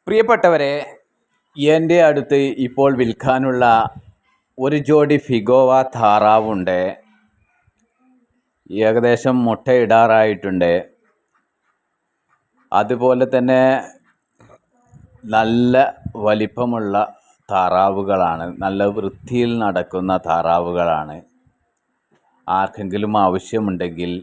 പ്രിയപ്പെട്ടവരെ, എൻ്റെ അടുത്ത് ഇപ്പോൾ വിൽക്കാനുള്ള ഒരു ജോഡി ഫിഗോവ താറാവുണ്ട്. ഏകദേശം മുട്ടയിടാറായിട്ടുണ്ട്. അതുപോലെ തന്നെ നല്ല വലിപ്പമുള്ള താറാവുകളാണ്, നല്ല വൃത്തിയിൽ നടക്കുന്ന താറാവുകളാണ്. ആർക്കെങ്കിലും ആവശ്യമുണ്ടെങ്കിൽ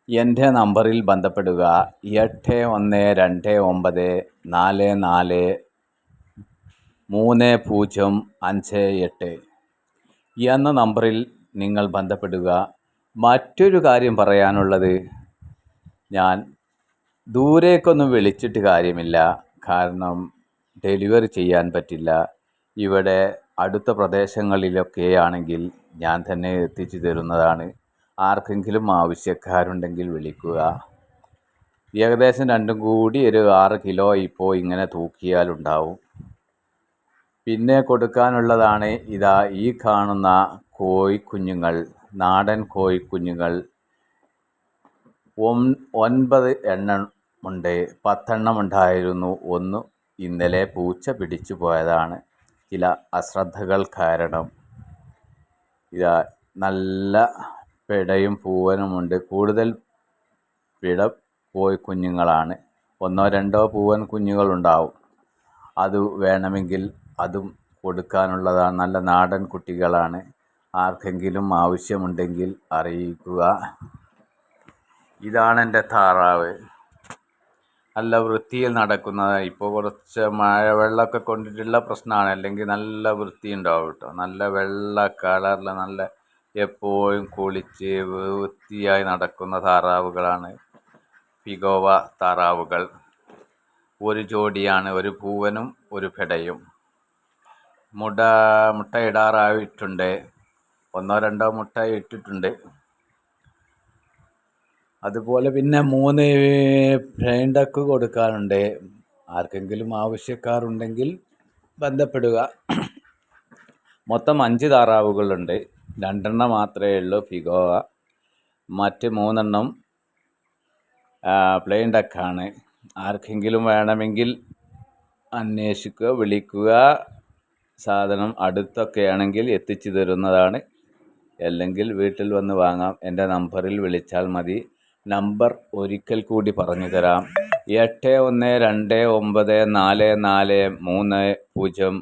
എൻ്റെ നമ്പറിൽ ബന്ധപ്പെടുക. 8129443058 എന്ന നമ്പറിൽ നിങ്ങൾ ബന്ധപ്പെടുക. മറ്റൊരു കാര്യം പറയാനുള്ളത്, ഞാൻ ദൂരേക്കൊന്നും വിളിച്ചിട്ട് കാര്യമില്ല. കാരണം ഡെലിവറി ചെയ്യാൻ പറ്റില്ല. ഇവിടെ അടുത്ത പ്രദേശങ്ങളിലൊക്കെ ആണെങ്കിൽ ഞാൻ തന്നെ എത്തിച്ചു തരുന്നതാണ്. ആർക്കെങ്കിലും ആവശ്യക്കാരുണ്ടെങ്കിൽ വിളിക്കുക. ഏകദേശം രണ്ടും കൂടി ഒരു 6 കിലോ ഇപ്പോൾ ഇങ്ങനെ തൂക്കിയാലുണ്ടാവും. പിന്നെ കൊടുക്കാനുള്ളതാണ് ഈ കാണുന്ന കോഴിക്കുഞ്ഞുങ്ങൾ, നാടൻ കോഴിക്കുഞ്ഞുങ്ങൾ. 9 എണ്ണം ഉണ്ട്. 10 എണ്ണം ഉണ്ടായിരുന്നു. ഒന്ന് ഇന്നലെ പൂച്ച പിടിച്ചു പോയതാണ്. ചില അശ്രദ്ധകൾ കാരണം. നല്ല പിടയും പൂവനുമുണ്ട്. കൂടുതൽ പിട കോഴിക്കുഞ്ഞുങ്ങളാണ്. 1-2 പൂവൻ കുഞ്ഞുങ്ങളുണ്ടാവും. അത് വേണമെങ്കിൽ അതും കൊടുക്കാനുള്ളതാണ്. നല്ല നാടൻ കുട്ടികളാണ്. ആർക്കെങ്കിലും ആവശ്യമുണ്ടെങ്കിൽ അറിയിക്കുക. ഇതാണ് എൻ്റെ താറാവ്. നല്ല വൃത്തിയിൽ നടക്കുന്നത്. ഇപ്പോൾ കുറച്ച് മഴവെള്ളമൊക്കെ കൊണ്ടിട്ടുള്ള പ്രശ്നമാണ്. അല്ലെങ്കിൽ നല്ല വൃത്തി ഉണ്ടാവും കേട്ടോ. നല്ല വെള്ള കളറിൽ നല്ല എപ്പോഴും കുളിച്ച് വൃത്തിയായി നടക്കുന്ന താറാവുകളാണ് ഫിഗോവ താറാവുകൾ. ഒരു ജോഡിയാണ്, ഒരു പൂവനും ഒരു പെടയും. മുട്ടയിടാറായിട്ടുണ്ട്. 1-2 മുട്ട ഇട്ടിട്ടുണ്ട്. അതുപോലെ പിന്നെ 3 ഫ്ലൈൻ ഡക്ക് കൊടുക്കാനുണ്ട്. ആർക്കെങ്കിലും ആവശ്യക്കാരുണ്ടെങ്കിൽ ബന്ധപ്പെടുക. മൊത്തം 5 താറാവുകളുണ്ട്. 2 എണ്ണം മാത്രമേ ഉള്ളൂ ഫിഗോവ. മറ്റ് 3 എണ്ണം പ്ലെയിൻ ഡക്കാണ്. ആർക്കെങ്കിലും വേണമെങ്കിൽ അന്വേഷിക്കുക, വിളിക്കുക. സാധനം അടുത്തൊക്കെ ആണെങ്കിൽ എത്തിച്ചു തരുന്നതാണ്. അല്ലെങ്കിൽ വീട്ടിൽ വന്ന് വാങ്ങാം. എൻ്റെ നമ്പറിൽ വിളിച്ചാൽ മതി. നമ്പർ ഒരിക്കൽ കൂടി പറഞ്ഞു തരാം: 81294430